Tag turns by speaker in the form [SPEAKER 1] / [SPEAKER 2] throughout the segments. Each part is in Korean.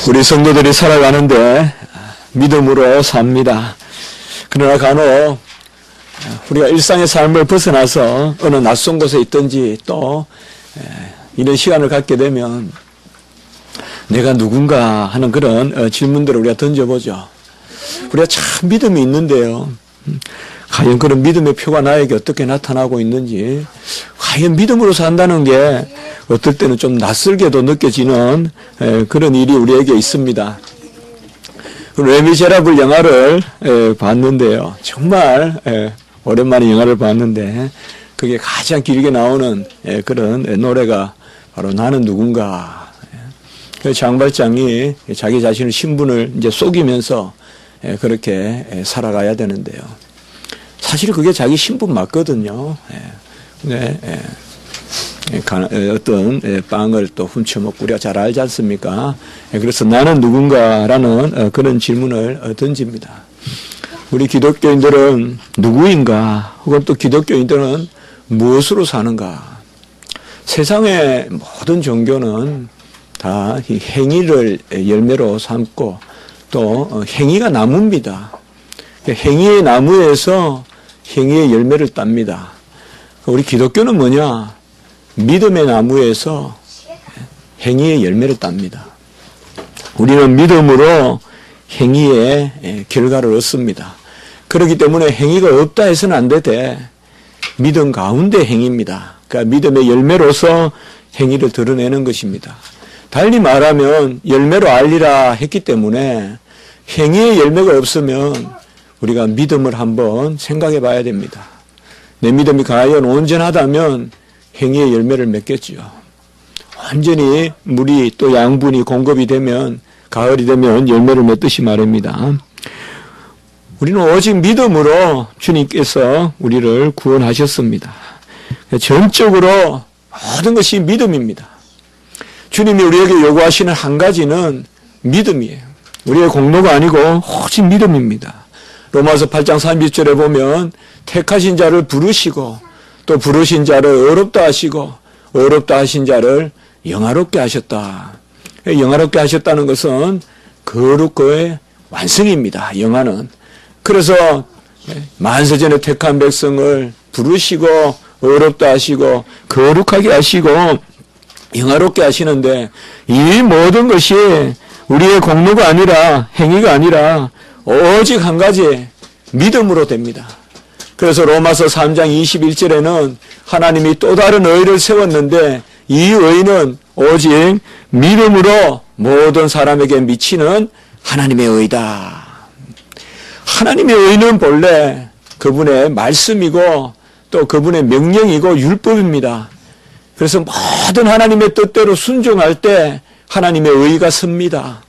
[SPEAKER 1] 우리 성도들이 살아가는데 믿음으로 삽니다. 그러나 간혹 우리가 일상의 삶을 벗어나서 어느 낯선 곳에 있든지 또 이런 시간을 갖게 되면 내가 누군가 하는 그런 질문들을 우리가 던져보죠. 우리가 참 믿음이 있는데요. 과연 그런 믿음의 표가 나에게 어떻게 나타나고 있는지, 과연 믿음으로 산다는 게 어떨 때는 좀 낯설게도 느껴지는 그런 일이 우리에게 있습니다. 레미제라블 영화를 봤는데요. 정말 오랜만에 영화를 봤는데 그게 가장 길게 나오는 그런 노래가 바로 나는 누군가. 그 장발장이 자기 자신의 신분을 이제 속이면서 그렇게 살아가야 되는데요. 사실 그게 자기 신분 맞거든요. 어떤 빵을 또 훔쳐먹고 우리가 잘 알지 않습니까? 그래서 나는 누군가라는 그런 질문을 던집니다. 우리 기독교인들은 누구인가? 혹은 또 기독교인들은 무엇으로 사는가? 세상의 모든 종교는 다 이 행위를 열매로 삼고 또 행위가 나무입니다. 행위의 나무에서 행위의 열매를 땁니다. 우리 기독교는 뭐냐? 믿음의 나무에서 행위의 열매를 땁니다. 우리는 믿음으로 행위의 결과를 얻습니다. 그렇기 때문에 행위가 없다 해서는 안 되되 믿음 가운데 행위입니다. 그러니까 믿음의 열매로서 행위를 드러내는 것입니다. 달리 말하면 열매로 알리라 했기 때문에 행위의 열매가 없으면 우리가 믿음을 한번 생각해 봐야 됩니다. 내 믿음이 과연 온전하다면 행위의 열매를 맺겠지요. 완전히 물이 또 양분이 공급이 되면 가을이 되면 열매를 맺듯이 말입니다. 우리는 오직 믿음으로 주님께서 우리를 구원하셨습니다. 전적으로 모든 것이 믿음입니다. 주님이 우리에게 요구하시는 한 가지는 믿음이에요. 우리의 공로가 아니고 오직 믿음입니다. 로마서 8장 30절에 보면 택하신 자를 부르시고 또 부르신 자를 어렵다 하시고 어렵다 하신 자를 영화롭게 하셨다. 영화롭게 하셨다는 것은 거룩의 완성입니다. 영화는. 그래서 만세전에 택한 백성을 부르시고 어렵다 하시고 거룩하게 하시고 영화롭게 하시는데 이 모든 것이 우리의 공로가 아니라 행위가 아니라 오직 한 가지 믿음으로 됩니다. 그래서 로마서 3장 21절에는 하나님이 또 다른 의를 세웠는데 이 의는 오직 믿음으로 모든 사람에게 미치는 하나님의 의다. 하나님의 의는 본래 그분의 말씀이고 또 그분의 명령이고 율법입니다. 그래서 모든 하나님의 뜻대로 순종할 때 하나님의 의가 섭니다.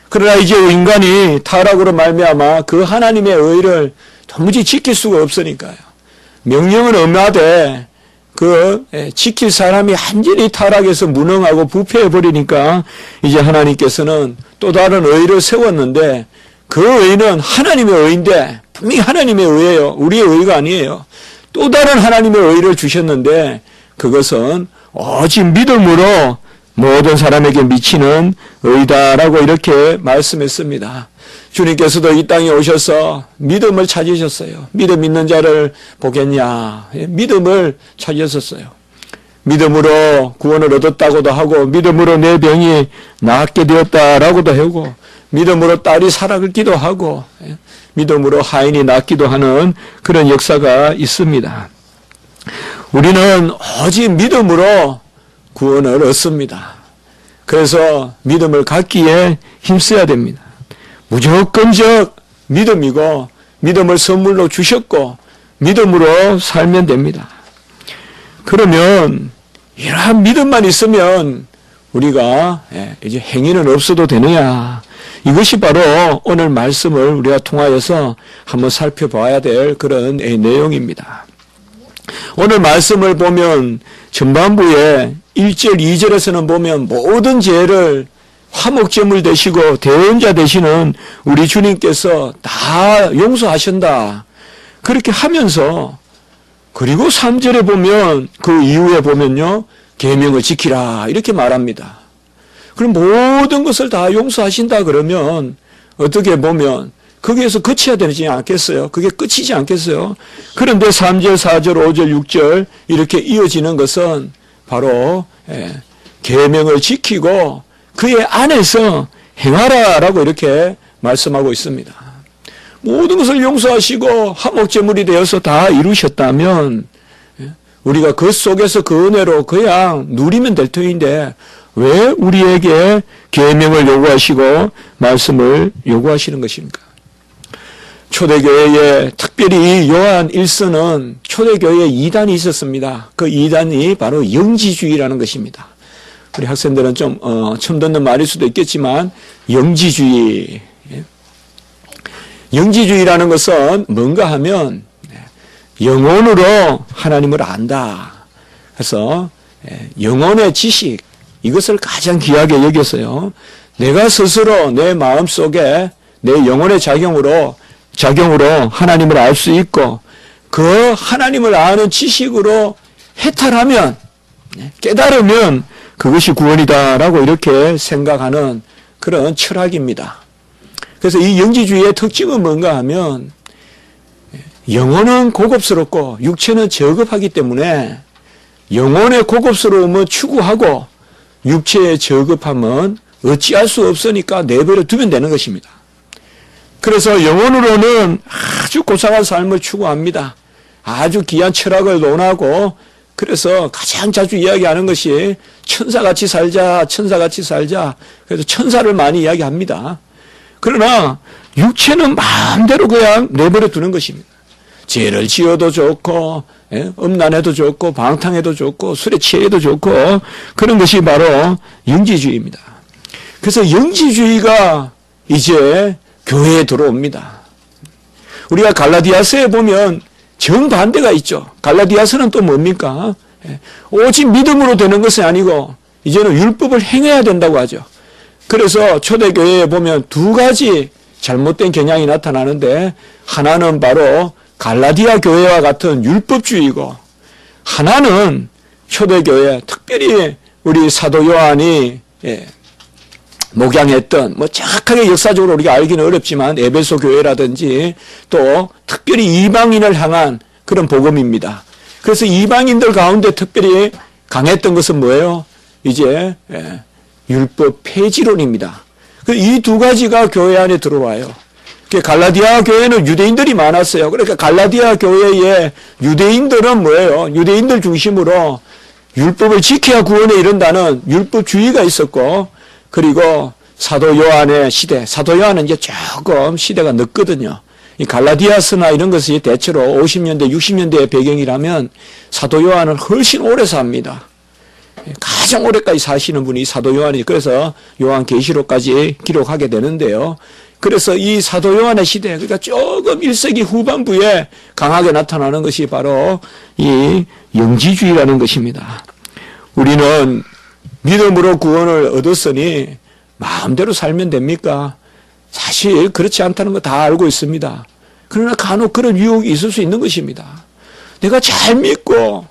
[SPEAKER 1] 그러나 이제 인간이 타락으로 말미암아 그 하나님의 의를 도무지 지킬 수가 없으니까요. 명령은 엄하되 그 지킬 사람이 완전히 타락해서 무능하고 부패해 버리니까 이제 하나님께서는 또 다른 의를 세웠는데 그 의는 하나님의 의인데 분명히 하나님의 의예요. 우리의 의가 아니에요. 또 다른 하나님의 의를 주셨는데 그것은 오직 믿음으로 모든 사람에게 미치는 의다라고 이렇게 말씀했습니다. 주님께서도 이 땅에 오셔서 믿음을 찾으셨어요. 믿음 있는 자를 보겠냐. 믿음을 찾으셨어요. 믿음으로 구원을 얻었다고도 하고 믿음으로 내 병이 낫게 되었다라고도 하고 믿음으로 딸이 살아있기도 하고 믿음으로 하인이 낫기도 하는 그런 역사가 있습니다. 우리는 오직 믿음으로 구원을 얻습니다. 그래서 믿음을 갖기에 힘써야 됩니다. 무조건적 믿음이고 믿음을 선물로 주셨고 믿음으로 살면 됩니다. 그러면 이러한 믿음만 있으면 우리가 이제 행위는 없어도 되느냐? 이것이 바로 오늘 말씀을 우리가 통하여서 한번 살펴봐야 될 그런 내용입니다. 오늘 말씀을 보면 전반부에 1절, 2절에서는 보면 모든 죄를 화목제물 되시고 대언자 되시는 우리 주님께서 다 용서하신다. 그렇게 하면서 그리고 3절에 보면 그 이후에 보면요. 계명을 지키라 이렇게 말합니다. 그럼 모든 것을 다 용서하신다 그러면 어떻게 보면 거기에서 그쳐야 되지 않겠어요? 그게 끝이지 않겠어요? 그런데 3절, 4절, 5절, 6절 이렇게 이어지는 것은 바로 계명을 지키고 그의 안에서 행하라라고 이렇게 말씀하고 있습니다. 모든 것을 용서하시고 화목제물이 되어서 다 이루셨다면 우리가 그 속에서 그 은혜로 그냥 누리면 될 터인데 왜 우리에게 계명을 요구하시고 말씀을 요구하시는 것입니까? 초대교회에 특별히 요한 1서는 초대교회에 2단이 있었습니다. 그 2단이 바로 영지주의라는 것입니다. 우리 학생들은 좀 처음 듣는 말일 수도 있겠지만 영지주의. 영지주의라는 것은 뭔가 하면 영혼으로 하나님을 안다. 그래서 영혼의 지식 이것을 가장 귀하게 여겨서요. 내가 스스로 내 마음속에 내 영혼의 작용으로 하나님을 알 수 있고 그 하나님을 아는 지식으로 해탈하면 깨달으면 그것이 구원이다라고 이렇게 생각하는 그런 철학입니다. 그래서 이 영지주의의 특징은 뭔가 하면 영혼은 고급스럽고 육체는 저급하기 때문에 영혼의 고급스러움을 추구하고 육체의 저급함은 어찌할 수 없으니까 내버려 두면 되는 것입니다. 그래서 영혼으로는 아주 고상한 삶을 추구합니다. 아주 귀한 철학을 논하고 그래서 가장 자주 이야기하는 것이 천사같이 살자, 천사같이 살자. 그래서 천사를 많이 이야기합니다. 그러나 육체는 마음대로 그냥 내버려 두는 것입니다. 죄를 지어도 좋고 음란해도 좋고 방탕해도 좋고 술에 취해도 좋고 그런 것이 바로 영지주의입니다. 그래서 영지주의가 이제 교회에 들어옵니다. 우리가 갈라디아서에 보면 정반대가 있죠. 갈라디아서는 또 뭡니까? 오직 믿음으로 되는 것이 아니고 이제는 율법을 행해야 된다고 하죠. 그래서 초대교회에 보면 두 가지 잘못된 경향이 나타나는데 하나는 바로 갈라디아 교회와 같은 율법주의고 하나는 초대교회 특별히 우리 사도 요한이 목양했던 정확하게 역사적으로 우리가 알기는 어렵지만 에베소 교회라든지 또 특별히 이방인을 향한 그런 복음입니다. 그래서 이방인들 가운데 특별히 강했던 것은 뭐예요? 이제 율법 폐지론입니다. 이 두 가지가 교회 안에 들어와요. 갈라디아 교회는 유대인들이 많았어요. 그러니까 갈라디아 교회의 유대인들은 뭐예요? 유대인들 중심으로 율법을 지켜야 구원에 이른다는 율법주의가 있었고 그리고 사도 요한의 시대, 사도 요한은 이제 조금 시대가 늦거든요. 이 갈라디아서나 이런 것이 대체로 50년대, 60년대의 배경이라면 사도 요한은 훨씬 오래 삽니다. 가장 오래까지 사시는 분이 사도 요한이 그래서 요한계시록까지 기록하게 되는데요. 그래서 이 사도 요한의 시대, 그러니까 조금 1세기 후반부에 강하게 나타나는 것이 바로 이 영지주의라는 것입니다. 우리는 믿음으로 구원을 얻었으니 마음대로 살면 됩니까? 사실 그렇지 않다는 거 다 알고 있습니다. 그러나 간혹 그런 유혹이 있을 수 있는 것입니다. 내가 잘 믿고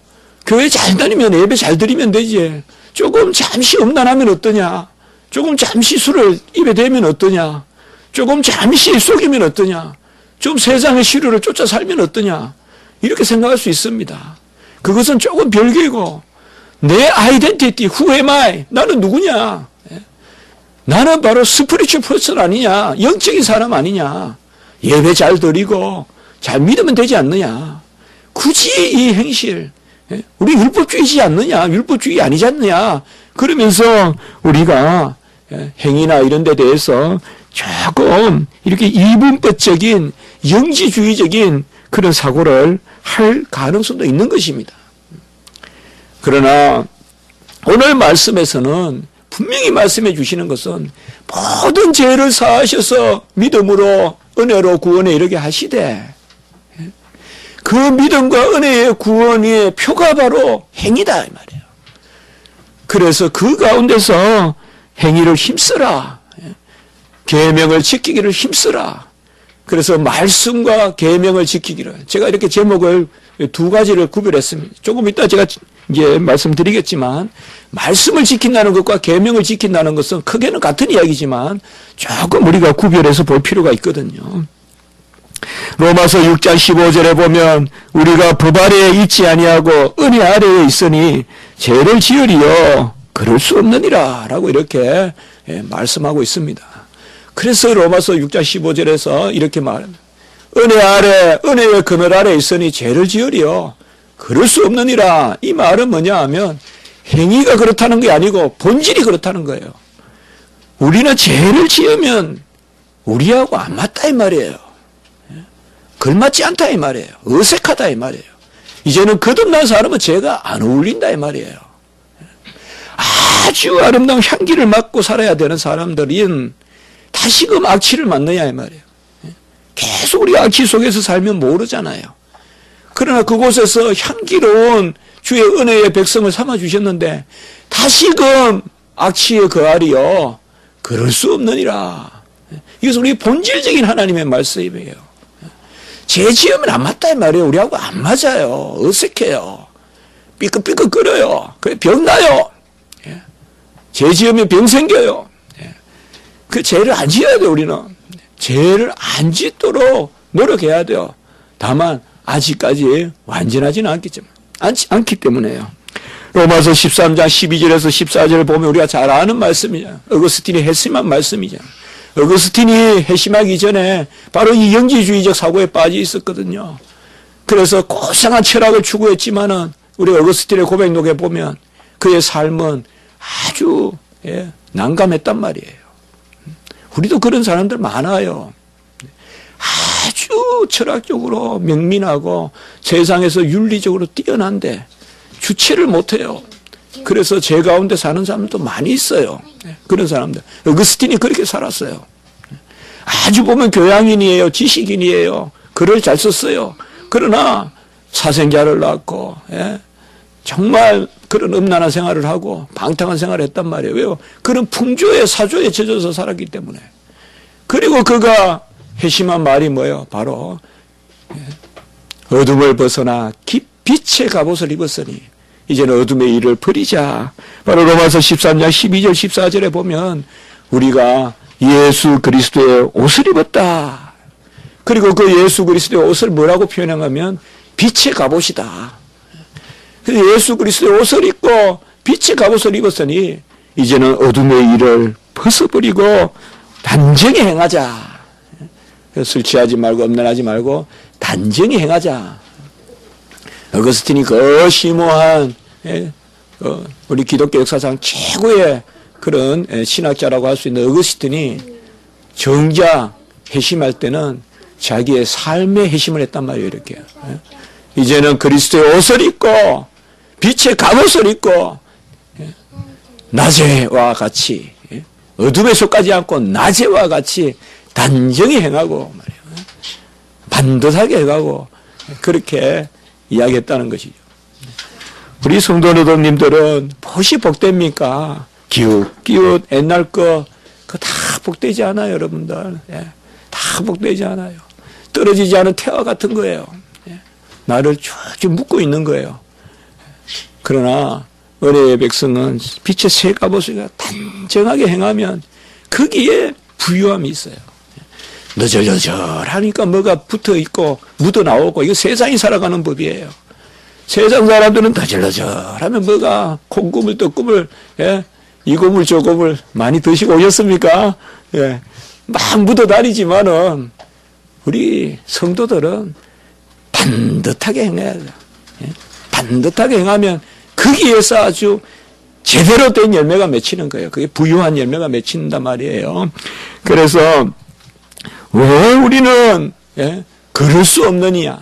[SPEAKER 1] 교회 잘 다니면 예배 잘 드리면 되지. 조금 잠시 음란하면 어떠냐? 조금 잠시 술을 입에 대면 어떠냐? 조금 잠시 속이면 어떠냐? 좀 세상의 시류를 쫓아 살면 어떠냐? 이렇게 생각할 수 있습니다. 그것은 조금 별개고 내 아이덴티티, who am I? 나는 누구냐? 나는 바로 스피리추얼 퍼슨 아니냐? 영적인 사람 아니냐? 예배 잘 드리고 잘 믿으면 되지 않느냐? 굳이 이 행실, 우리 율법주의지 않느냐? 율법주의 아니지 않느냐? 그러면서 우리가 행위나 이런 데 대해서 조금 이렇게 이분법적인 영지주의적인 그런 사고를 할 가능성도 있는 것입니다. 그러나 오늘 말씀에서는 분명히 말씀해 주시는 것은 모든 죄를 사하셔서 믿음으로 은혜로 구원에 이르게 하시되 그 믿음과 은혜의 구원의 표가 바로 행위다 이 말이에요. 그래서 그 가운데서 행위를 힘쓰라. 계명을 지키기를 힘쓰라. 그래서 말씀과 계명을 지키기를 제가 이렇게 제목을 두 가지를 구별했습니다. 조금 이따 제가 이제 말씀드리겠지만 말씀을 지킨다는 것과 계명을 지킨다는 것은 크게는 같은 이야기지만 조금 우리가 구별해서 볼 필요가 있거든요. 로마서 6장 15절에 보면 우리가 법 아래에 있지 아니하고 은혜 아래에 있으니 죄를 지으리요 그럴 수 없느니라 라고 이렇게 말씀하고 있습니다. 그래서 로마서 6장 15절에서 이렇게 말합니다. 은혜 아래 은혜의 그늘 아래 있으니 죄를 지으리요 그럴 수 없느니라. 이 말은 뭐냐 하면 행위가 그렇다는 게 아니고 본질이 그렇다는 거예요. 우리는 죄를 지으면 우리하고 안 맞다 이 말이에요. 걸맞지 않다 이 말이에요. 어색하다 이 말이에요. 이제는 거듭난 사람은 죄가 안 어울린다 이 말이에요. 아주 아름다운 향기를 맡고 살아야 되는 사람들은 다시금 악취를 맡느냐 이 말이에요. 계속 우리 악취 속에서 살면 모르잖아요. 그러나 그곳에서 향기로운 주의 은혜의 백성을 삼아주셨는데 다시금 악취에 거하리요 그럴 수 없느니라. 이것은 우리 본질적인 하나님의 말씀이에요. 죄 지으면 안 맞다 이 말이에요. 우리하고 안 맞아요. 어색해요. 삐끗삐끗거려요. 그래 병 나요. 죄 지으면 병 생겨요. 그 죄를 안 지어야 돼요. 우리는 죄를 안 짓도록 노력해야 돼요. 다만 아직까지 완전하지는 않기 때문에요. 로마서 13장 12절에서 14절을 보면 우리가 잘 아는 말씀이죠. 어거스틴이 회심한 말씀이죠. 어거스틴이 회심하기 전에 바로 이 영지주의적 사고에 빠져 있었거든요. 그래서 고상한 철학을 추구했지만은 우리 어거스틴의 고백록에 보면 그의 삶은 아주 난감했단 말이에요. 우리도 그런 사람들 많아요. 아주 철학적으로 명민하고 세상에서 윤리적으로 뛰어난데 주체를 못해요. 그래서 죄 가운데 사는 사람도 많이 있어요. 그런 사람들. 어거스틴이 그렇게 살았어요. 아주 보면 교양인이에요. 지식인이에요. 글을 잘 썼어요. 그러나 사생자를 낳고 정말 그런 음란한 생활을 하고 방탕한 생활을 했단 말이에요. 왜요? 그런 풍조의 사조에 젖어서 살았기 때문에. 그리고 그가 회심한 말이 뭐예요? 바로 어둠을 벗어나 빛의 갑옷을 입었으니 이제는 어둠의 일을 버리자. 바로 로마서 13장 12절 14절에 보면 우리가 예수 그리스도의 옷을 입었다. 그리고 그 예수 그리스도의 옷을 뭐라고 표현하면 빛의 갑옷이다. 예수 그리스도의 옷을 입고 빛의 갑옷을 입었으니 이제는 어둠의 일을 벗어버리고 단정히 행하자. 술 취하지 말고 음란하지 말고 단정히 행하자. 어거스틴이 그 심오한 우리 기독교 역사상 최고의 그런 신학자라고 할 수 있는 어거스틴이 정작 회심할 때는 자기의 삶에 회심을 했단 말이에요. 이렇게 이제는 그리스도의 옷을 입고 빛의 갑옷을 입고 낮에와 같이 어둠에 속하지 않고 낮에와 같이 단정히 행하고 말이에요. 반듯하게 행하고 그렇게 이야기했다는 것이죠. 우리 성도노동님들은 무엇이 복됩니까? 기웃기웃 옛날 그거 다 복되지 않아요, 여러분들. 다 복되지 않아요. 떨어지지 않은 태와 같은 거예요. 나를 쭉 묶고 있는 거예요. 그러나 은혜의 백성은 빛의 새 갑옷을 단정하게 행하면 거기에 부유함이 있어요. 너절너절하니까 뭐가 붙어있고 묻어나오고 이거 세상이 살아가는 법이에요. 세상 사람들은 너절너절하면 뭐가 콩고물 떡고물 이 고물 저 고물 많이 드시고 오셨습니까? 막 묻어다니지만은 우리 성도들은 반듯하게 행해야 돼요. 반듯하게 행하면 거기에서 아주 제대로 된 열매가 맺히는 거예요. 그게 부유한 열매가 맺힌단 말이에요. 그래서 왜 우리는 그럴 수 없느냐?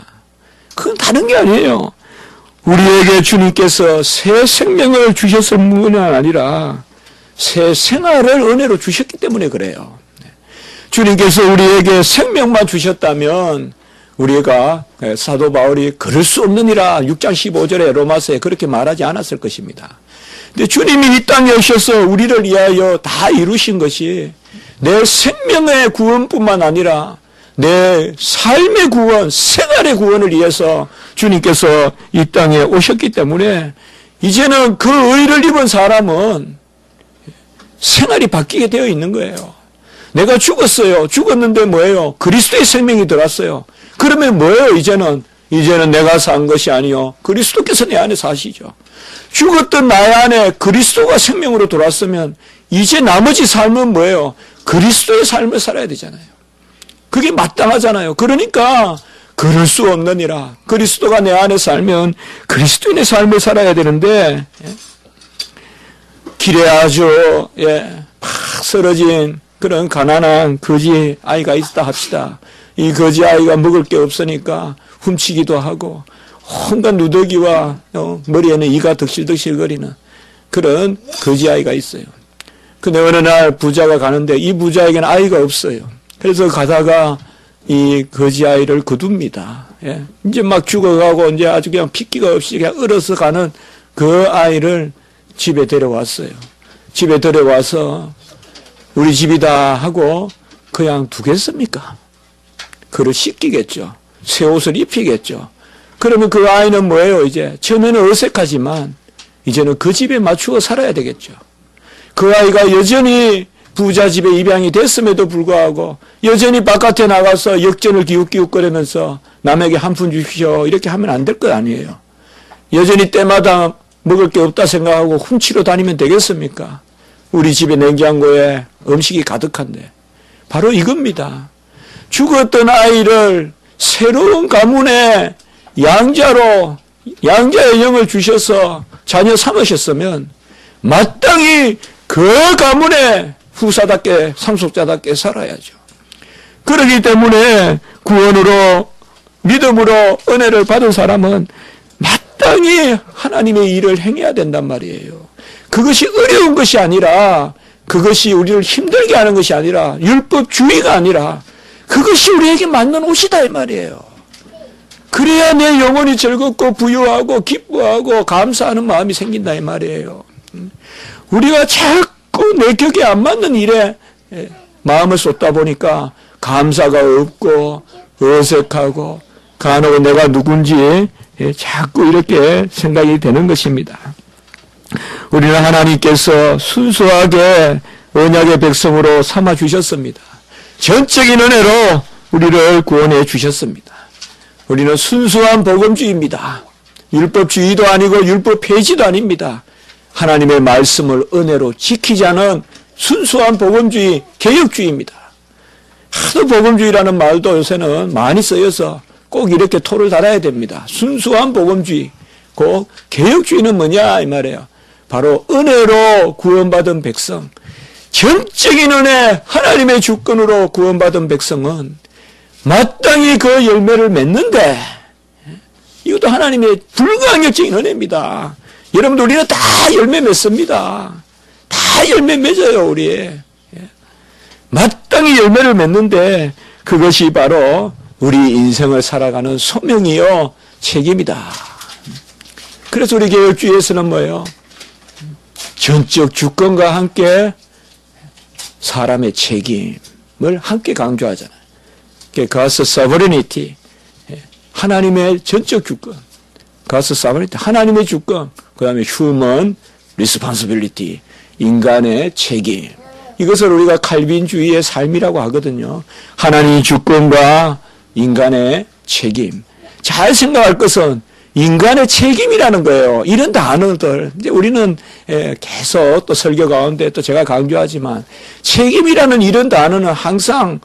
[SPEAKER 1] 그건 다른 게 아니에요. 우리에게 주님께서 새 생명을 주셨을 뿐만 아니라 새 생활을 은혜로 주셨기 때문에 그래요. 주님께서 우리에게 생명만 주셨다면 우리가 사도 바울이 그럴 수 없느니라 6장 15절에 로마서에 그렇게 말하지 않았을 것입니다. 근데 주님이 이 땅에 오셔서 우리를 위하여 다 이루신 것이 내 생명의 구원뿐만 아니라 내 삶의 구원, 생활의 구원을 위해서 주님께서 이 땅에 오셨기 때문에 이제는 그 의를 입은 사람은 생활이 바뀌게 되어 있는 거예요. 내가 죽었어요. 죽었는데 뭐예요? 그리스도의 생명이 들어왔어요. 그러면 뭐예요? 이제는 내가 산 것이 아니요 그리스도께서 내 안에 사시죠. 죽었던 나의 안에 그리스도가 생명으로 들어왔으면 이제 나머지 삶은 뭐예요? 그리스도의 삶을 살아야 되잖아요. 그게 마땅하잖아요. 그러니까 그럴 수 없느니라. 그리스도가 내 안에 살면 그리스도인의 삶을 살아야 되는데 길에 아주 팍 쓰러진 그런 가난한 거지 아이가 있다 합시다. 이 거지 아이가 먹을 게 없으니까 훔치기도 하고 온갖 누더기와 머리에는 이가 덕실덕실거리는 그런 거지 아이가 있어요. 근데 어느 날 부자가 가는데 이 부자에게는 아이가 없어요. 그래서 가다가 이 거지 아이를 거둡니다. 예. 이제 막 죽어가고 이제 아주 그냥 핏기가 없이 그냥 얼어서 가는 그 아이를 집에 데려왔어요. 집에 데려와서 우리 집이다 하고 그냥 두겠습니까? 그를 씻기겠죠. 새 옷을 입히겠죠. 그러면 그 아이는 뭐예요? 이제 처음에는 어색하지만 이제는 그 집에 맞추어 살아야 되겠죠. 그 아이가 여전히 부자 집에 입양이 됐음에도 불구하고 여전히 바깥에 나가서 역전을 기웃기웃거리면서 남에게 한 푼 주십시오 이렇게 하면 안 될 거 아니에요. 여전히 때마다 먹을 게 없다 생각하고 훔치러 다니면 되겠습니까? 우리 집의 냉장고에 음식이 가득한데 바로 이겁니다. 죽었던 아이를 새로운 가문의 양자의 영을 주셔서 자녀 삼으셨으면 마땅히 그 가문의 후사답게 상속자답게 살아야죠. 그렇기 때문에 구원으로 믿음으로 은혜를 받은 사람은 마땅히 하나님의 일을 행해야 된단 말이에요. 그것이 어려운 것이 아니라 그것이 우리를 힘들게 하는 것이 아니라 율법주의가 아니라 그것이 우리에게 맞는 옷이다 이 말이에요. 그래야 내 영혼이 즐겁고 부유하고 기뻐하고 감사하는 마음이 생긴다 이 말이에요. 우리가 자꾸 내 격에 안 맞는 일에 마음을 쏟다 보니까 감사가 없고 어색하고 간혹 내가 누군지 자꾸 이렇게 생각이 되는 것입니다. 우리는 하나님께서 순수하게 언약의 백성으로 삼아 주셨습니다. 전적인 은혜로 우리를 구원해 주셨습니다. 우리는 순수한 복음주의입니다. 율법주의도 아니고 율법 폐지도 아닙니다. 하나님의 말씀을 은혜로 지키자는 순수한 복음주의, 개혁주의입니다. 하도 복음주의라는 말도 요새는 많이 쓰여서 꼭 이렇게 토를 달아야 됩니다. 순수한 복음주의, 그 개혁주의는 뭐냐 이 말이에요. 바로 은혜로 구원받은 백성, 전적인 은혜, 하나님의 주권으로 구원받은 백성은 마땅히 그 열매를 맺는데 이것도 하나님의 불가항력적인 은혜입니다. 여러분들 우리는 다 열매 맺습니다. 다 열매 맺어요 우리. 마땅히 열매를 맺는데 그것이 바로 우리 인생을 살아가는 소명이요 책임이다. 그래서 우리 개혁주의에서는 뭐예요? 전적 주권과 함께 사람의 책임을 함께 강조하잖아요. God's sovereignty, 하나님의 전적 주권, God's sovereignty, 하나님의 주권, 그 다음에 human responsibility, 인간의 책임. 이것을 우리가 칼빈주의의 삶이라고 하거든요. 하나님의 주권과 인간의 책임. 잘 생각할 것은 인간의 책임이라는 거예요. 이런 단어들. 이제 우리는 계속 또 설교 가운데 또 제가 강조하지만 책임이라는 이런 단어는 항상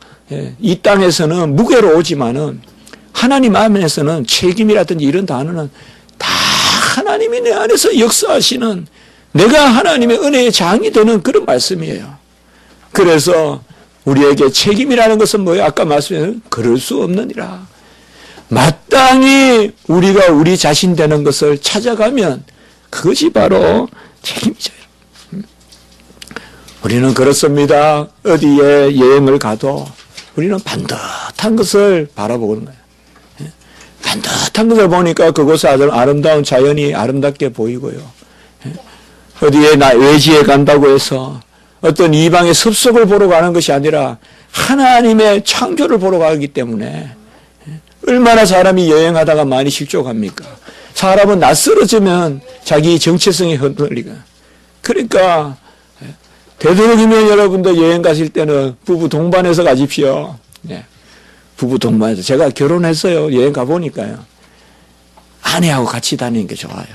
[SPEAKER 1] 이 땅에서는 무게로 오지만은 하나님 안에서는 책임이라든지 이런 단어는 다 하나님이 내 안에서 역사하시는 내가 하나님의 은혜의 장이 되는 그런 말씀이에요. 그래서 우리에게 책임이라는 것은 뭐예요? 아까 말씀드린 그럴 수 없느니라. 마땅히 우리가 우리 자신 되는 것을 찾아가면 그것이 바로 책임이죠. 우리는 그렇습니다. 어디에 여행을 가도 우리는 반듯한 것을 바라보는 거예요. 반듯한 것을 보니까 그곳에 아름다운 자연이 아름답게 보이고요. 어디에 외지에 간다고 해서 어떤 이방의 습속을 보러 가는 것이 아니라 하나님의 창조를 보러 가기 때문에 얼마나 사람이 여행하다가 많이 실족합니까? 사람은 낯설어지면 자기 정체성이 흔들리가. 그러니까 되도록이면 여러분들 여행 가실 때는 부부 동반해서 가십시오. 네. 부부 동반해서. 제가 결혼했어요. 여행 가보니까요. 아내하고 같이 다니는 게 좋아요.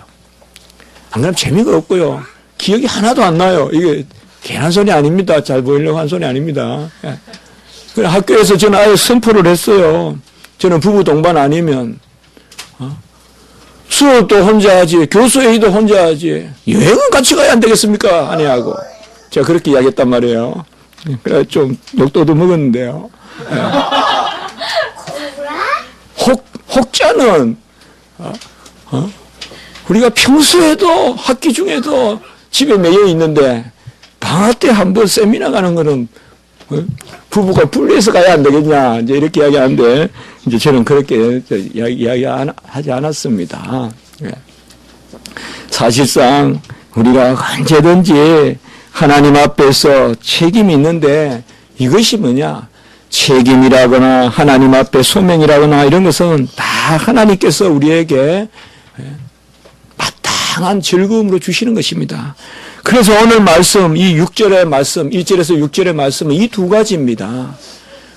[SPEAKER 1] 안 그러면 재미가 없고요. 기억이 하나도 안 나요. 이게 괜한 소리 아닙니다. 잘 보이려고 한 소리 아닙니다. 네. 학교에서 저는 아예 선포를 했어요. 저는 부부 동반 아니면 수업도 혼자 하지, 교수회의도 혼자 하지, 여행은 같이 가야 안 되겠습니까? 아내하고. 제가 그렇게 이야기했단 말이에요. 그래 좀 욕도 얻어먹었는데요. 네. 혹자는 우리가 평소에도 학기 중에도 집에 매여 있는데 방학 때 한번 세미나 가는 거는 부부가 분리해서 가야 안 되겠냐 이제 이렇게 이야기하는데 이제 저는 그렇게 이야기하지 않았습니다. 네. 사실상 우리가 언제든지 하나님 앞에서 책임이 있는데 이것이 뭐냐? 책임이라거나 하나님 앞에 소명이라거나 이런 것은 다 하나님께서 우리에게 마땅한 즐거움으로 주시는 것입니다. 그래서 오늘 말씀, 이 6절의 말씀, 1절에서 6절의 말씀은 이 두 가지입니다.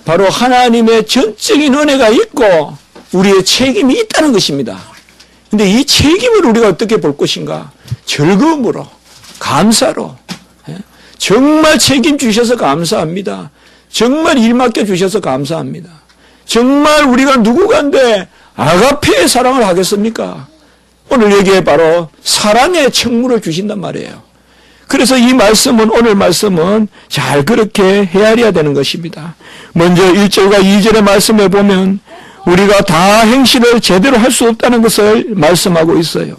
[SPEAKER 1] 바로 하나님의 전적인 은혜가 있고 우리의 책임이 있다는 것입니다. 근데 이 책임을 우리가 어떻게 볼 것인가? 즐거움으로, 감사로. 정말 책임 주셔서 감사합니다. 정말 일 맡겨주셔서 감사합니다. 정말 우리가 누구간데 아가페의 사랑을 하겠습니까? 오늘 여기에 바로 사랑의 책무를 주신단 말이에요. 그래서 이 말씀은, 오늘 말씀은 잘 그렇게 헤아려야 되는 것입니다. 먼저 1절과 2절의 말씀에 보면 우리가 다 행실을 제대로 할 수 없다는 것을 말씀하고 있어요.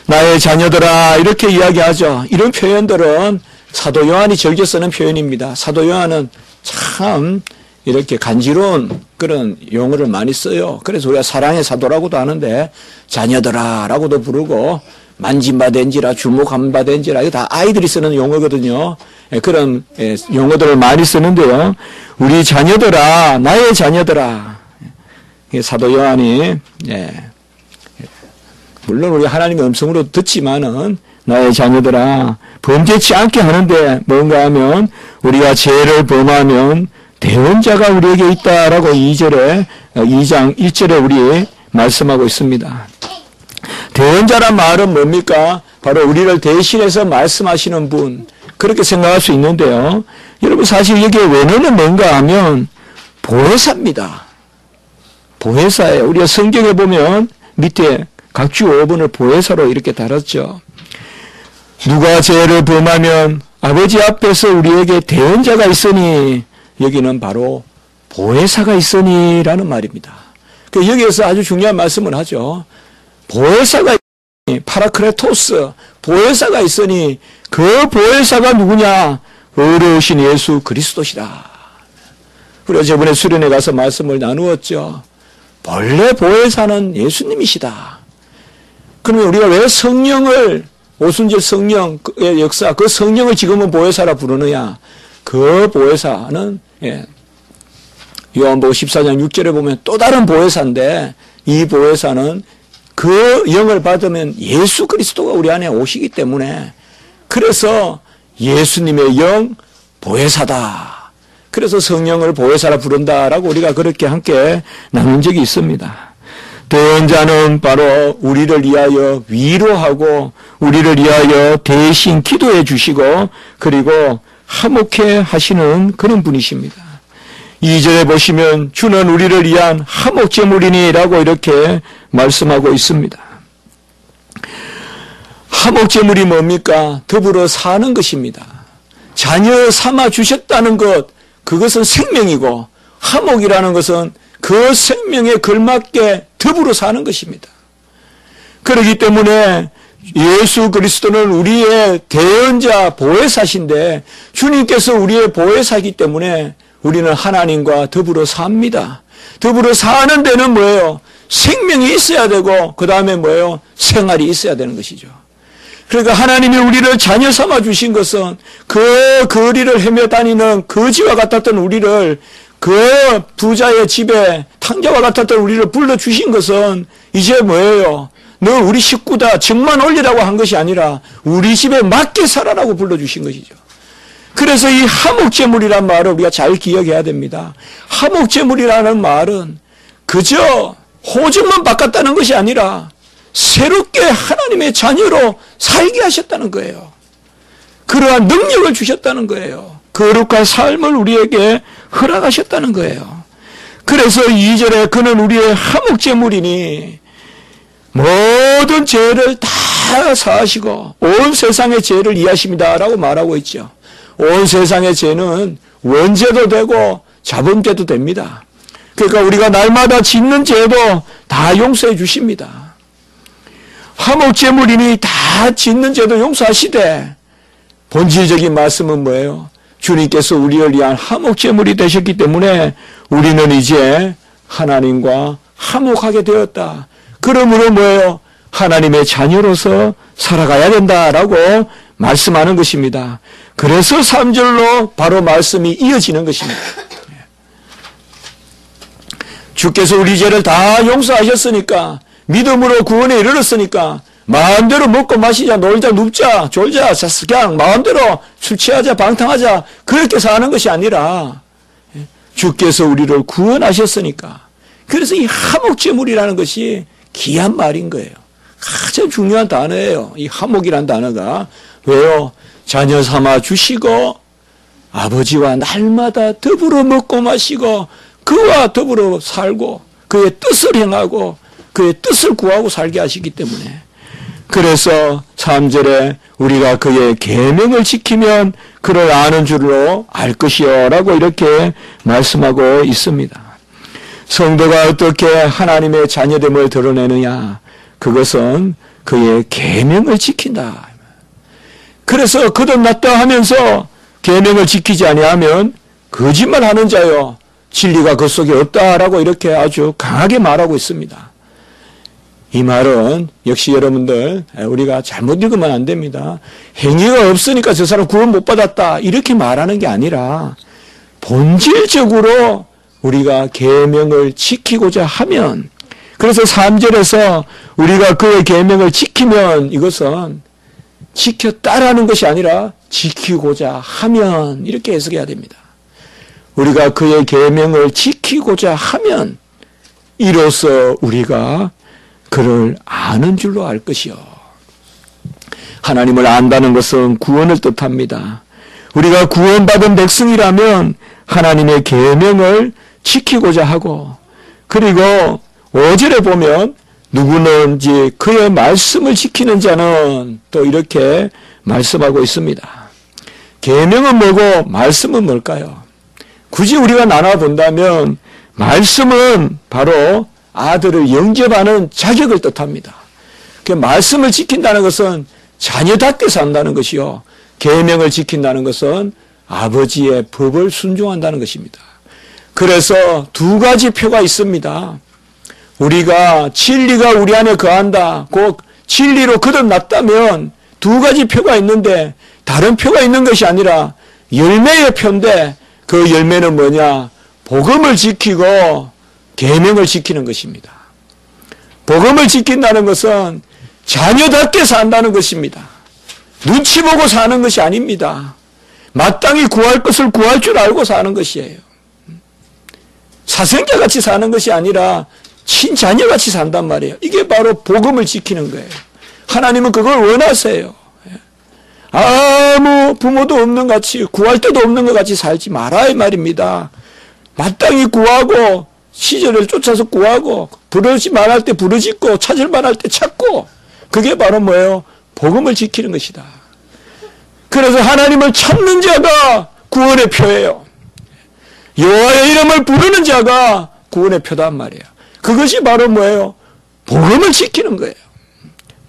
[SPEAKER 1] 나의 자녀들아 이렇게 이야기하죠. 이런 표현들은 사도 요한이 즐겨 쓰는 표현입니다. 사도 요한은 참 이렇게 간지러운 그런 용어를 많이 써요. 그래서 우리가 사랑의 사도라고도 하는데 자녀들아 라고도 부르고 만진바된지라 주목함바된지라 이거 다 아이들이 쓰는 용어거든요. 그런 용어들을 많이 쓰는데요. 우리 자녀들아, 나의 자녀들아. 사도 요한이 물론 우리 하나님의 음성으로 듣지만은 나의 자녀들아 범죄치 않게 하는데 뭔가 하면 우리가 죄를 범하면 대언자가 우리에게 있다라고 2장 1절에 우리 말씀하고 있습니다. 대언자란 말은 뭡니까? 바로 우리를 대신해서 말씀하시는 분 그렇게 생각할 수 있는데요. 여러분 사실 여기에 원어는 뭔가 하면 보혜사입니다. 보혜사예요. 우리가 성경에 보면 밑에 각주 5번을 보혜사로 이렇게 달았죠. 누가 죄를 범하면 아버지 앞에서 우리에게 대언자가 있으니 여기는 바로 보혜사가 있으니라는 말입니다. 여기에서 아주 중요한 말씀을 하죠. 보혜사가 있으니 파라크레토스 보혜사가 있으니 그 보혜사가 누구냐? 의로우신 예수 그리스도시다. 우리가 저번에 수련회 가서 말씀을 나누었죠. 본래 보혜사는 예수님이시다. 그러면 우리가 왜 성령을 오순절 성령의 역사 그 성령을 지금은 보혜사라 부르느냐? 그 보혜사는 요한복음 14장 6절에 보면 또 다른 보혜사인데 이 보혜사는 그 영을 받으면 예수 그리스도가 우리 안에 오시기 때문에 그래서 예수님의 영 보혜사다. 그래서 성령을 보혜사라 부른다라고 우리가 그렇게 함께 나눈 적이 있습니다. 대언자는 바로 우리를 위하여 위로하고 우리를 위하여 대신 기도해 주시고 그리고 화목해 하시는 그런 분이십니다. 2절에 보시면 주는 우리를 위한 화목제물이니라고 이렇게 말씀하고 있습니다. 화목제물이 뭡니까? 더불어 사는 것입니다. 자녀 삼아 주셨다는 것 그것은 생명이고 화목이라는 것은 그 생명에 걸맞게 더불어 사는 것입니다. 그렇기 때문에 예수 그리스도는 우리의 대언자 보혜사신데 주님께서 우리의 보혜사이기 때문에 우리는 하나님과 더불어 삽니다. 더불어 사는 데는 뭐예요? 생명이 있어야 되고 그 다음에 뭐예요? 생활이 있어야 되는 것이죠. 그러니까 하나님이 우리를 자녀 삼아 주신 것은 그 거리를 헤며 다니는 거지와 같았던 우리를 그 그 부자의 집에 탕자와 같았던 우리를 불러주신 것은 이제 뭐예요? 너 우리 식구다, 정만 올리라고 한 것이 아니라 우리 집에 맞게 살아라고 불러주신 것이죠. 그래서 이 화목제물이란 말을 우리가 잘 기억해야 됩니다. 화목제물이라는 말은 그저 호적만 바꿨다는 것이 아니라 새롭게 하나님의 자녀로 살게 하셨다는 거예요. 그러한 능력을 주셨다는 거예요. 거룩한 삶을 우리에게 허락하셨다는 거예요. 그래서 2절에 그는 우리의 화목제물이니 모든 죄를 다 사하시고 온 세상의 죄를 이해하십니다 라고 말하고 있죠. 온 세상의 죄는 원죄도 되고 자범죄도 됩니다. 그러니까 우리가 날마다 짓는 죄도 다 용서해 주십니다. 화목제물이니 다 짓는 죄도 용서하시되 본질적인 말씀은 뭐예요? 주님께서 우리를 위한 화목제물이 되셨기 때문에 우리는 이제 하나님과 화목하게 되었다. 그러므로 뭐예요? 하나님의 자녀로서 살아가야 된다라고 말씀하는 것입니다. 그래서 3절로 바로 말씀이 이어지는 것입니다. 주께서 우리 죄를 다 용서하셨으니까 믿음으로 구원에 이르렀으니까 마음대로 먹고 마시자, 놀자, 눕자, 졸자, 그냥 마음대로 술 취하자, 방탕하자 그렇게 사는 것이 아니라 주께서 우리를 구원하셨으니까. 그래서 이 화목제물이라는 것이 귀한 말인 거예요. 가장 중요한 단어예요. 이 화목이란 단어가. 왜요? 자녀 삼아 주시고 아버지와 날마다 더불어 먹고 마시고 그와 더불어 살고 그의 뜻을 행하고 그의 뜻을 구하고 살게 하시기 때문에. 그래서 3절에 우리가 그의 계명을 지키면 그를 아는 줄로 알 것이요 라고 이렇게 말씀하고 있습니다. 성도가 어떻게 하나님의 자녀됨을 드러내느냐? 그것은 그의 계명을 지킨다. 그래서 거듭났다 하면서 계명을 지키지 아니하면 거짓말하는 자요 진리가 그 속에 없다라고 이렇게 아주 강하게 말하고 있습니다. 이 말은 역시 여러분들 우리가 잘못 읽으면 안 됩니다. 행위가 없으니까 저 사람 구원 못 받았다 이렇게 말하는 게 아니라 본질적으로 우리가 계명을 지키고자 하면, 그래서 3절에서 우리가 그의 계명을 지키면 이것은 지켰다라는 것이 아니라 지키고자 하면 이렇게 해석해야 됩니다. 우리가 그의 계명을 지키고자 하면 이로써 우리가 그를 아는 줄로 알 것이요. 하나님을 안다는 것은 구원을 뜻합니다. 우리가 구원받은 백성이라면 하나님의 계명을 지키고자 하고, 그리고 5절에 보면 누구는지 그의 말씀을 지키는 자는 또 이렇게 말씀하고 있습니다. 계명은 뭐고 말씀은 뭘까요? 굳이 우리가 나눠본다면 말씀은 바로 아들을 영접하는 자격을 뜻합니다. 그 말씀을 지킨다는 것은 자녀답게 산다는 것이요, 계명을 지킨다는 것은 아버지의 법을 순종한다는 것입니다. 그래서 두 가지 표가 있습니다. 우리가 진리가 우리 안에 거한다, 곧 진리로 거듭났다면 두 가지 표가 있는데 다른 표가 있는 것이 아니라 열매의 표인데, 그 열매는 뭐냐? 복음을 지키고 계명을 지키는 것입니다. 복음을 지킨다는 것은 자녀답게 산다는 것입니다. 눈치 보고 사는 것이 아닙니다. 마땅히 구할 것을 구할 줄 알고 사는 것이에요. 사생자같이 사는 것이 아니라 친자녀같이 산단 말이에요. 이게 바로 복음을 지키는 거예요. 하나님은 그걸 원하세요. 아무 부모도 없는 같이, 구할 데도 없는 것 같이 살지 마라 이 말입니다. 마땅히 구하고 시절을 쫓아서 구하고 부르지 말할 때 부르짖고 찾을 만할 때 찾고, 그게 바로 뭐예요? 복음을 지키는 것이다. 그래서 하나님을 찾는 자가 구원의 표예요. 여호와의 이름을 부르는 자가 구원의 표단 말이에요. 그것이 바로 뭐예요? 복음을 지키는 거예요.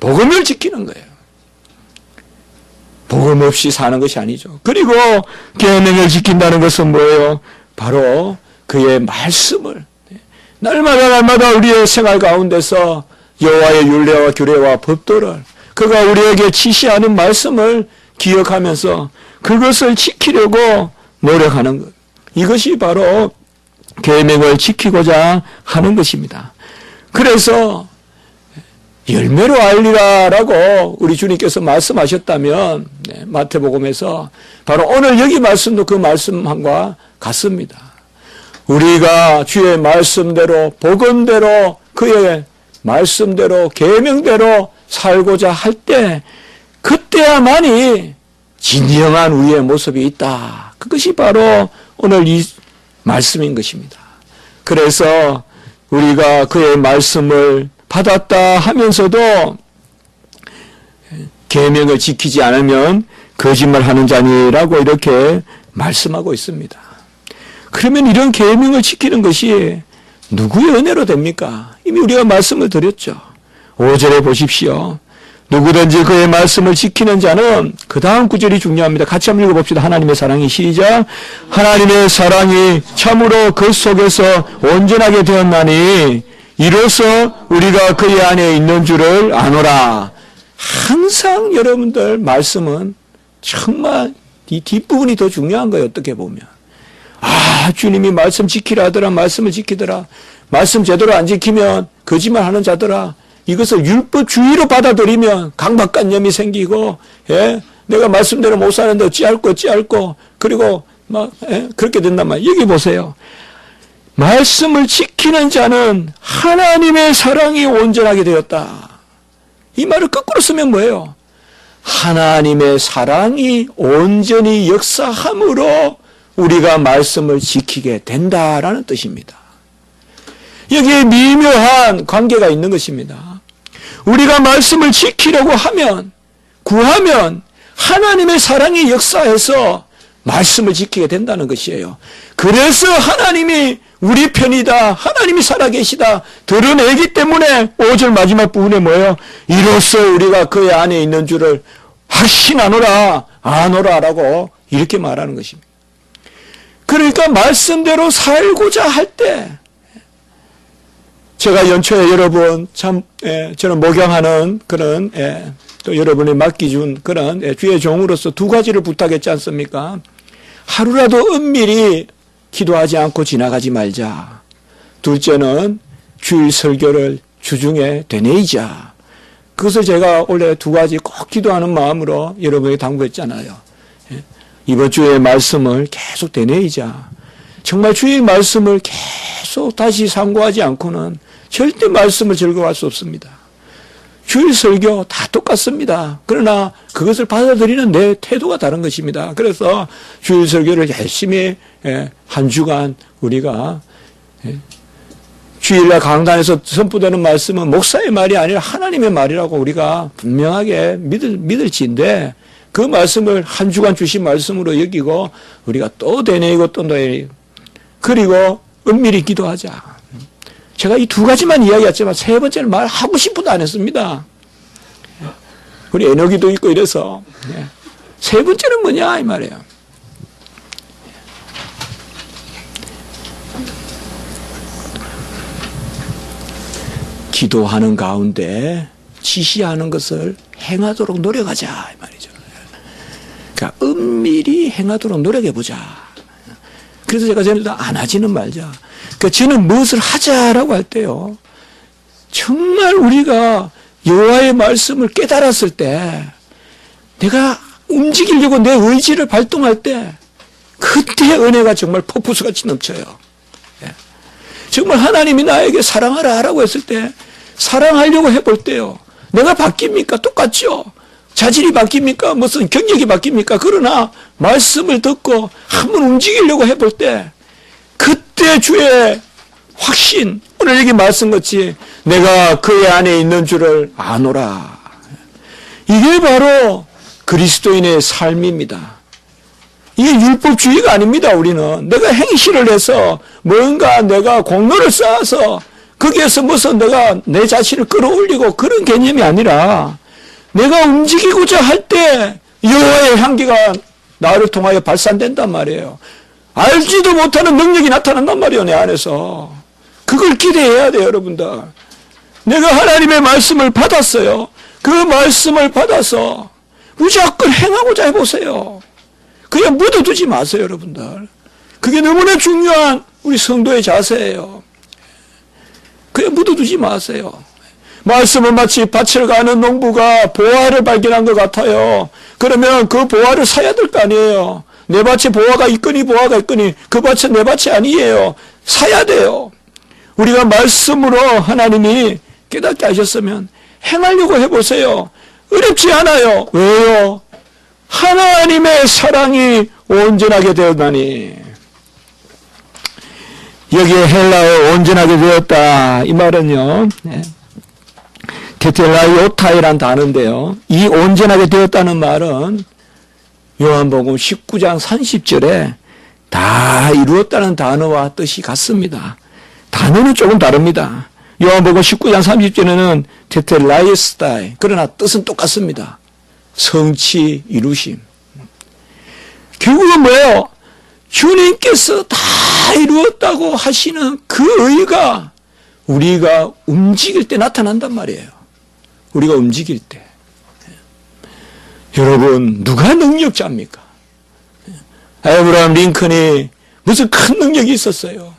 [SPEAKER 1] 복음을 지키는 거예요. 복음 없이 사는 것이 아니죠. 그리고 계명을 지킨다는 것은 뭐예요? 바로 그의 말씀을 날마다 우리의 생활 가운데서 여호와의 율례와 규례와 법도를, 그가 우리에게 지시하는 말씀을 기억하면서 그것을 지키려고 노력하는 것. 이것이 바로 계명을 지키고자 하는 것입니다. 그래서 열매로 알리라라고 우리 주님께서 말씀하셨다면 마태복음에서 바로 오늘 여기 말씀도 그 말씀과 같습니다. 우리가 주의 말씀대로 복음대로 그의 말씀대로 계명대로 살고자 할 때 그때야만이 진정한 우리의 모습이 있다. 그것이 바로 오늘 이 말씀인 것입니다. 그래서 우리가 그의 말씀을 받았다 하면서도 계명을 지키지 않으면 거짓말하는 자니라고 이렇게 말씀하고 있습니다. 그러면 이런 계명을 지키는 것이 누구의 은혜로 됩니까? 이미 우리가 말씀을 드렸죠. 5절에 보십시오. 누구든지 그의 말씀을 지키는 자는, 그 다음 구절이 중요합니다. 같이 한번 읽어봅시다. 하나님의 사랑이 시작. 하나님의 사랑이 참으로 그 속에서 온전하게 되었나니 이로써 우리가 그의 안에 있는 줄을 아노라. 항상 여러분들 말씀은 정말 이 뒷부분이 더 중요한 거예요. 어떻게 보면. 주님이 말씀 지키라 하더라. 말씀을 지키더라. 말씀 제대로 안 지키면 거짓말하는 자더라. 이것을 율법주의로 받아들이면 강박관념이 생기고, 내가 말씀대로 못 사는데 어찌할꼬 그리고 막 그렇게 된단 말이에요. 여기 보세요. 말씀을 지키는 자는 하나님의 사랑이 온전하게 되었다. 이 말을 거꾸로 쓰면 뭐예요? 하나님의 사랑이 온전히 역사함으로 우리가 말씀을 지키게 된다라는 뜻입니다. 여기에 미묘한 관계가 있는 것입니다. 우리가 말씀을 지키려고 하면, 구하면 하나님의 사랑이 역사해서 말씀을 지키게 된다는 것이에요. 그래서 하나님이 우리 편이다, 하나님이 살아계시다 드러내기 때문에 5절 마지막 부분에 뭐예요? 이로써 우리가 그의 안에 있는 줄을 확신하노라, 아노라라고 이렇게 말하는 것입니다. 그러니까 말씀대로 살고자 할 때, 제가 연초에 여러분 저는 목양하는 그런 또 여러분이 맡기준 그런 주의 종으로서 두 가지를 부탁했지 않습니까? 하루라도 은밀히 기도하지 않고 지나가지 말자. 둘째는 주일 설교를 주중에 되뇌이자. 그것을 제가 원래 두 가지 꼭 기도하는 마음으로 여러분에게 당부했잖아요. 이번 주의 말씀을 계속 되뇌이자. 정말 주의 말씀을 계속 다시 상고하지 않고는 절대 말씀을 즐거워할 수 없습니다. 주일 설교 다 똑같습니다. 그러나 그것을 받아들이는 내 태도가 다른 것입니다. 그래서 주일 설교를 열심히 한 주간 우리가 주일날 강단에서 선포되는 말씀은 목사의 말이 아니라 하나님의 말이라고 우리가 분명하게 믿을지인데, 그 말씀을 한 주간 주신 말씀으로 여기고 우리가 또 되뇌이고 또 되뇌이고, 그리고 은밀히 기도하자. 제가 이 두 가지만 이야기했지만 세 번째는 말하고 싶어도 안 했습니다. 우리 에너기도 있고 이래서. 세 번째는 뭐냐 이 말이에요. 기도하는 가운데 지시하는 것을 행하도록 노력하자 이 말이죠. 그러니까 은밀히 행하도록 노력해보자. 그래서 제가 전에도 안 하지는 말자. 그러니까 저는 무엇을 하자라고 할 때요, 정말 우리가 여호와의 말씀을 깨달았을 때, 내가 움직이려고 내 의지를 발동할 때, 그때 은혜가 정말 폭포수같이 넘쳐요. 정말 하나님이 나에게 사랑하라 하라고 했을 때 사랑하려고 해볼 때요, 내가 바뀝니까? 똑같죠. 자질이 바뀝니까? 무슨 경력이 바뀝니까? 그러나 말씀을 듣고 한번 움직이려고 해볼 때, 그때 주의 확신, 오늘 여기 말씀같이 내가 그의 안에 있는 줄을 아노라. 이게 바로 그리스도인의 삶입니다. 이게 율법주의가 아닙니다. 우리는 내가 행실을 해서 뭔가 내가 공로를 쌓아서 거기에서 무슨 내가 내 자신을 끌어올리고 그런 개념이 아니라, 내가 움직이고자 할 때 여호와의 향기가 나를 통하여 발산된단 말이에요. 알지도 못하는 능력이 나타난단 말이에요, 내 안에서. 그걸 기대해야 돼요, 여러분들. 내가 하나님의 말씀을 받았어요. 그 말씀을 받아서 무조건 행하고자 해보세요. 그냥 묻어두지 마세요, 여러분들. 그게 너무나 중요한 우리 성도의 자세예요. 그냥 묻어두지 마세요. 말씀은 마치 밭을 가는 농부가 보화를 발견한 것 같아요. 그러면 그 보화를 사야 될 거 아니에요. 내 밭에 보화가 있거니 보화가 있거니 그 밭은 내 밭이 아니에요. 사야 돼요. 우리가 말씀으로 하나님이 깨닫게 하셨으면 행하려고 해보세요. 어렵지 않아요. 왜요? 하나님의 사랑이 온전하게 되었나니. 여기에 헬라어 온전하게 되었다. 이 말은요. 테텔라이오타이란 단어인데요. 이 온전하게 되었다는 말은 요한복음 19장 30절에 다 이루었다는 단어와 뜻이 같습니다. 단어는 조금 다릅니다. 요한복음 19장 30절에는 테텔라이스타이 그러나 뜻은 똑같습니다. 성취 이루심. 결국은 뭐예요? 주님께서 다 이루었다고 하시는 그 의가 우리가 움직일 때 나타난단 말이에요. 우리가 움직일 때. 여러분 누가 능력자입니까? 아브라함 링컨이 무슨 큰 능력이 있었어요.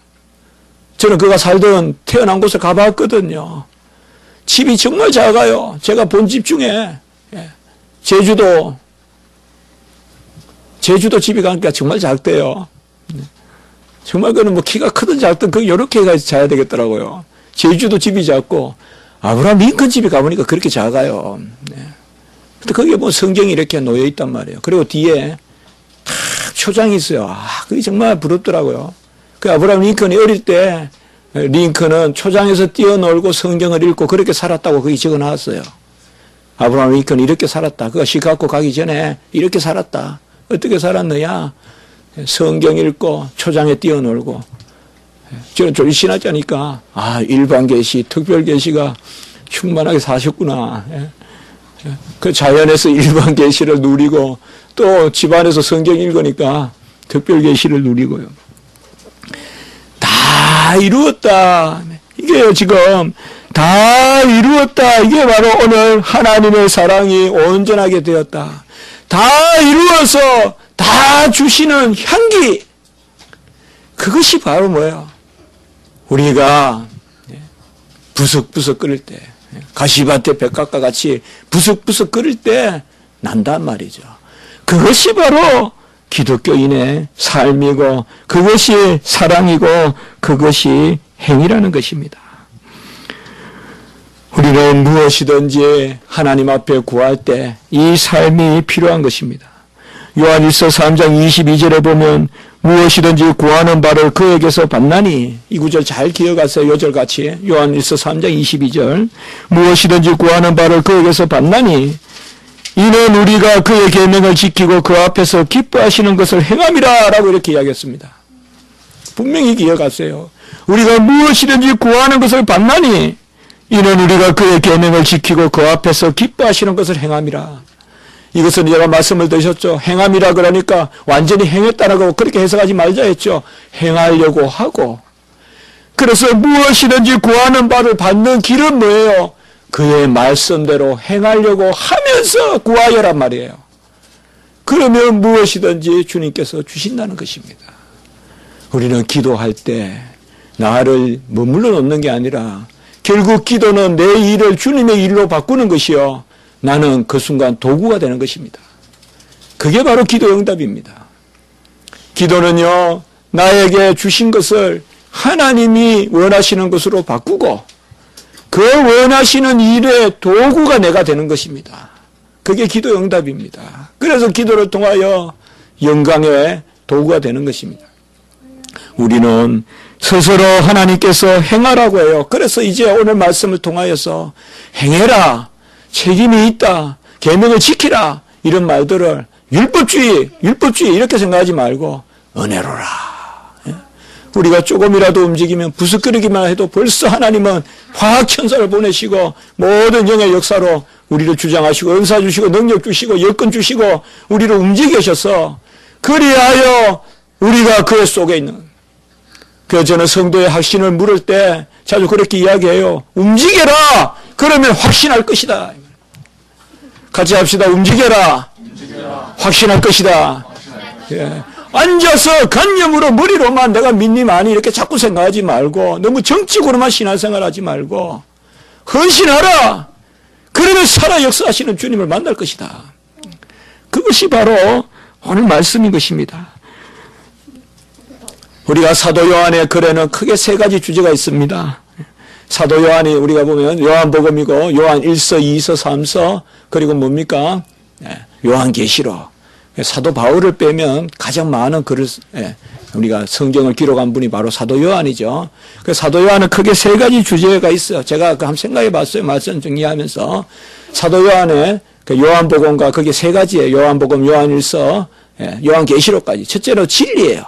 [SPEAKER 1] 저는 그가 살던 태어난 곳을 가봤거든요. 집이 정말 작아요. 제가 본 집 중에 제주도 집이 가니까 정말 작대요. 정말 그는 뭐 키가 크든 작든 그 요렇게 해서 자야 되겠더라고요. 제주도 집이 작고 아브라함 링컨 집에 가보니까 그렇게 작아요. 근데 거기에 뭐 성경이 이렇게 놓여 있단 말이에요. 그리고 뒤에 탁 초장이 있어요. 그게 정말 부럽더라고요. 그 아브라함 링컨이 어릴 때 링컨은 초장에서 뛰어놀고 성경을 읽고 그렇게 살았다고 거기 적어 놨어요. 아브라함 링컨이 이렇게 살았다. 그가 시카고 가기 전에 이렇게 살았다. 어떻게 살았느냐? 성경 읽고 초장에 뛰어놀고. 저는 좀 신하지 않으니까 일반 계시, 특별 계시가 충만하게 사셨구나. 그 자연에서 일반 계시를 누리고 또 집안에서 성경 읽으니까 특별 계시를 누리고요. 다 이루었다. 이게요 지금 다 이루었다. 이게 바로 오늘 하나님의 사랑이 온전하게 되었다. 다 이루어서 다 주시는 향기. 그것이 바로 뭐예요? 우리가 부석부석 끓을 때 가시밭에 백각과 같이 부석부석 끓을 때 난단 말이죠. 그것이 바로 기독교인의 삶이고 그것이 사랑이고 그것이 행위라는 것입니다. 우리는 무엇이든지 하나님 앞에 구할 때 이 삶이 필요한 것입니다. 요한일서 3장 22절에 보면 무엇이든지 구하는 바를 그에게서 받나니 이 구절 잘 기억하세요. 요절같이 요한일서 3장 22절 무엇이든지 구하는 바를 그에게서 받나니 이는 우리가 그의 계명을 지키고 그 앞에서 기뻐하시는 것을 행함이라 라고 이렇게 이야기했습니다. 분명히 기억하세요. 우리가 무엇이든지 구하는 것을 받나니 이는 우리가 그의 계명을 지키고 그 앞에서 기뻐하시는 것을 행함이라. 이것은 제가 말씀을 드렸죠. 행함이라 그러니까 완전히 행했다라고 그렇게 해석하지 말자 했죠. 행하려고 하고. 그래서 무엇이든지 구하는 바를 받는 길은 뭐예요? 그의 말씀대로 행하려고 하면서 구하여란 말이에요. 그러면 무엇이든지 주님께서 주신다는 것입니다. 우리는 기도할 때 나를 머물러 놓는 게 아니라 결국 기도는 내 일을 주님의 일로 바꾸는 것이요. 나는 그 순간 도구가 되는 것입니다. 그게 바로 기도 응답입니다. 기도는요, 나에게 주신 것을 하나님이 원하시는 것으로 바꾸고 그 원하시는 일의 도구가 내가 되는 것입니다. 그게 기도 응답입니다. 그래서 기도를 통하여 영광의 도구가 되는 것입니다. 우리는 스스로 하나님께서 행하라고 해요. 그래서 이제 오늘 말씀을 통하여서 행해라. 책임이 있다. 계명을 지키라. 이런 말들을 율법주의 이렇게 생각하지 말고 은혜로라. 우리가 조금이라도 움직이면 부스끄러기만 해도 벌써 하나님은 화학천사를 보내시고 모든 영의 역사로 우리를 주장하시고 은사 주시고 능력 주시고 여건 주시고 우리를 움직이셔서 그리하여 우리가 그 속에 있는 그래서 저는 성도의 확신을 물을 때 자주 그렇게 이야기해요. 움직여라. 그러면 확신할 것이다. 같이 합시다. 움직여라. 확신할 것이다. 예. 앉아서 관념으로 머리로만 내가 믿니만이 이렇게 자꾸 생각하지 말고 너무 정적으로만 신앙생활하지 말고 헌신하라. 그러면 살아 역사하시는 주님을 만날 것이다. 그것이 바로 오늘 말씀인 것입니다. 우리가 사도 요한의 글에는 크게 세 가지 주제가 있습니다. 사도 요한이 우리가 보면 요한복음이고 요한 1서, 2서, 3서 그리고 뭡니까? 요한계시록. 사도 바울을 빼면 가장 많은 글을 우리가 성경을 기록한 분이 바로 사도 요한이죠. 그 사도 요한은 크게 세 가지 주제가 있어요. 제가 한번 생각해 봤어요. 말씀 정리하면서 사도 요한의 그 요한복음과 그게 세 가지예요. 요한복음, 요한1서, 요한계시록까지. 첫째로 진리예요.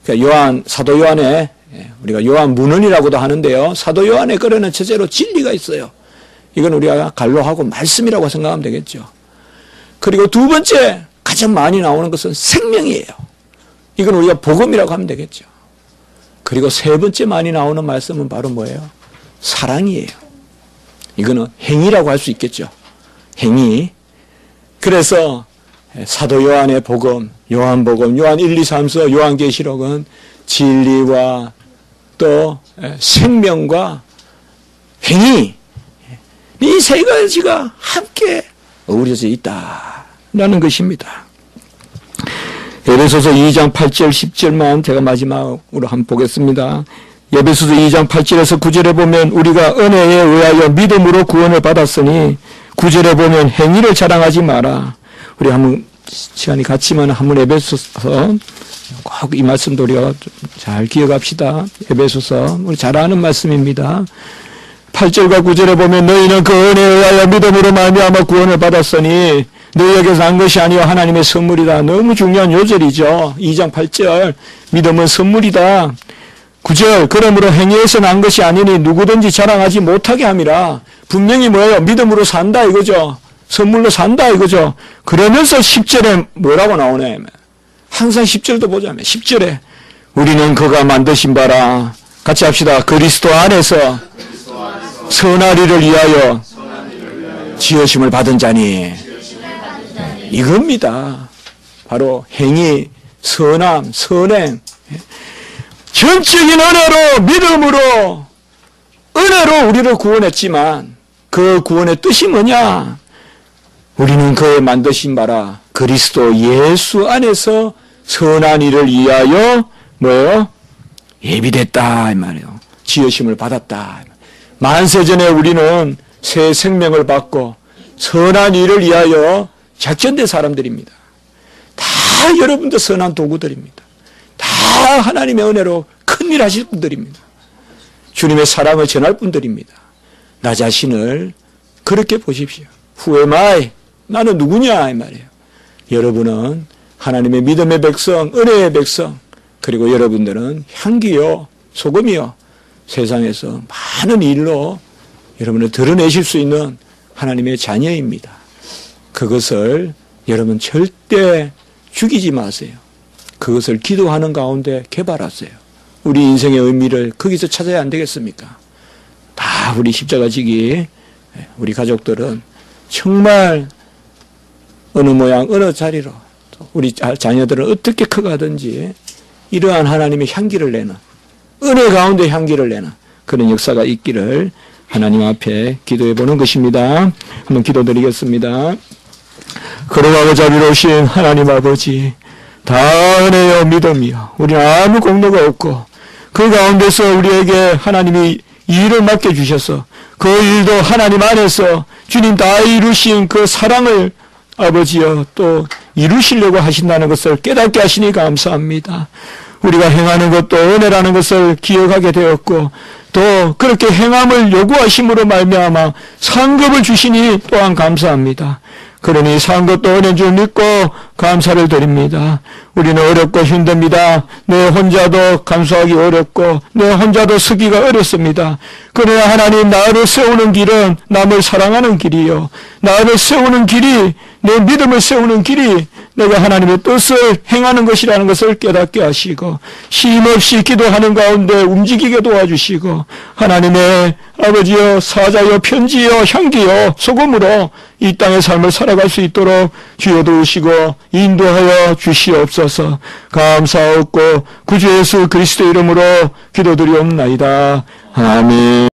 [SPEAKER 1] 그러니까 사도 요한의 우리가 요한 문헌이라고도 하는데요. 사도 요한의 글에는 첫째로 진리가 있어요. 이건 우리가 갈로하고 말씀이라고 생각하면 되겠죠. 그리고 두 번째 가장 많이 나오는 것은 생명이에요. 이건 우리가 복음이라고 하면 되겠죠. 그리고 세 번째 많이 나오는 말씀은 바로 뭐예요? 사랑이에요. 이거는 행위라고 할 수 있겠죠. 행위. 그래서 사도 요한의 복음, 요한복음, 요한 1, 2, 3서, 요한계시록은 진리와 또 생명과 행위, 이 세 가지가 함께 어우러져 있다라는 것입니다. 에베소서 2장 8절 10절만 제가 마지막으로 한번 보겠습니다. 에베소서 2장 8절에서 9절에 보면 우리가 은혜에 의하여 믿음으로 구원을 받았으니 9절에 보면 행위를 자랑하지 마라. 우리 한번 시간이 같지만 한번 에베소서 꼭 이 말씀도 우리가 잘 기억합시다. 에베소서 우리 잘 아는 말씀입니다. 8절과 9절에 보면 너희는 그 은혜에 의하여 믿음으로 말미암아 구원을 받았으니 너희에게서 난 것이 아니요 하나님의 선물이다. 너무 중요한 요절이죠. 2장 8절 믿음은 선물이다. 9절 그러므로 행위에서 난 것이 아니니 누구든지 자랑하지 못하게 함이라. 분명히 뭐예요? 믿음으로 산다 이거죠. 선물로 산다 이거죠. 그러면서 10절에 뭐라고 나오네. 항상 10절도 보자면 10절에 우리는 그가 만드신 바라. 같이 합시다. 그리스도 안에서 선하리를 위하여 지으심을 받은 자니. 이겁니다. 바로 행위, 선함, 선행. 전적인 은혜로 믿음으로 은혜로 우리를 구원했지만 그 구원의 뜻이 뭐냐? 우리는 그의 만드신 바라 그리스도 예수 안에서 선한 일을 위하여 뭐예요? 예비됐다 이 말이에요. 지으심을 받았다. 만세전에 우리는 새 생명을 받고 선한 일을 위하여 작전된 사람들입니다. 다 여러분들 선한 도구들입니다. 다 하나님의 은혜로 큰일 하실 분들입니다. 주님의 사랑을 전할 분들입니다. 나 자신을 그렇게 보십시오. Who am I? 나는 누구냐 이 말이에요. 여러분은 하나님의 믿음의 백성, 은혜의 백성, 그리고 여러분들은 향기요, 소금이요, 세상에서 많은 일로 여러분을 드러내실 수 있는 하나님의 자녀입니다. 그것을 여러분 절대 죽이지 마세요. 그것을 기도하는 가운데 개발하세요. 우리 인생의 의미를 거기서 찾아야 안 되겠습니까? 다 우리 십자가지기 우리 가족들은 정말 어느 모양 어느 자리로 우리 자녀들은 어떻게 커가든지 이러한 하나님의 향기를 내는 은혜 가운데 향기를 내는 그런 역사가 있기를 하나님 앞에 기도해 보는 것입니다. 한번 기도드리겠습니다. 거룩하고 자비로우신 하나님 아버지, 다 은혜요 믿음이요 우리는 아무 공로가 없고 그 가운데서 우리에게 하나님이 일을 맡겨주셔서 그 일도 하나님 안에서 주님 다 이루신 그 사랑을 아버지여 또 이루시려고 하신다는 것을 깨닫게 하시니 감사합니다. 우리가 행하는 것도 은혜라는 것을 기억하게 되었고 또 그렇게 행함을 요구하심으로 말미암아 상급을 주시니 또한 감사합니다. 그러니 산 것도 은혜인 줄 믿고 감사를 드립니다. 우리는 어렵고 힘듭니다. 내 혼자도 감수하기 어렵고 내 혼자도 서기가 어렵습니다. 그러나 하나님 나를 세우는 길은 남을 사랑하는 길이요 나를 세우는 길이, 내 믿음을 세우는 길이 내가 하나님의 뜻을 행하는 것이라는 것을 깨닫게 하시고, 쉼없이 기도하는 가운데 움직이게 도와주시고, 하나님의 아버지여 사자여 편지여 향기여 소금으로 이 땅의 삶을 살아갈 수 있도록 주여 도우시고 인도하여 주시옵소서. 감사하옵고 구주 예수 그리스도 이름으로 기도드리옵나이다. 아멘.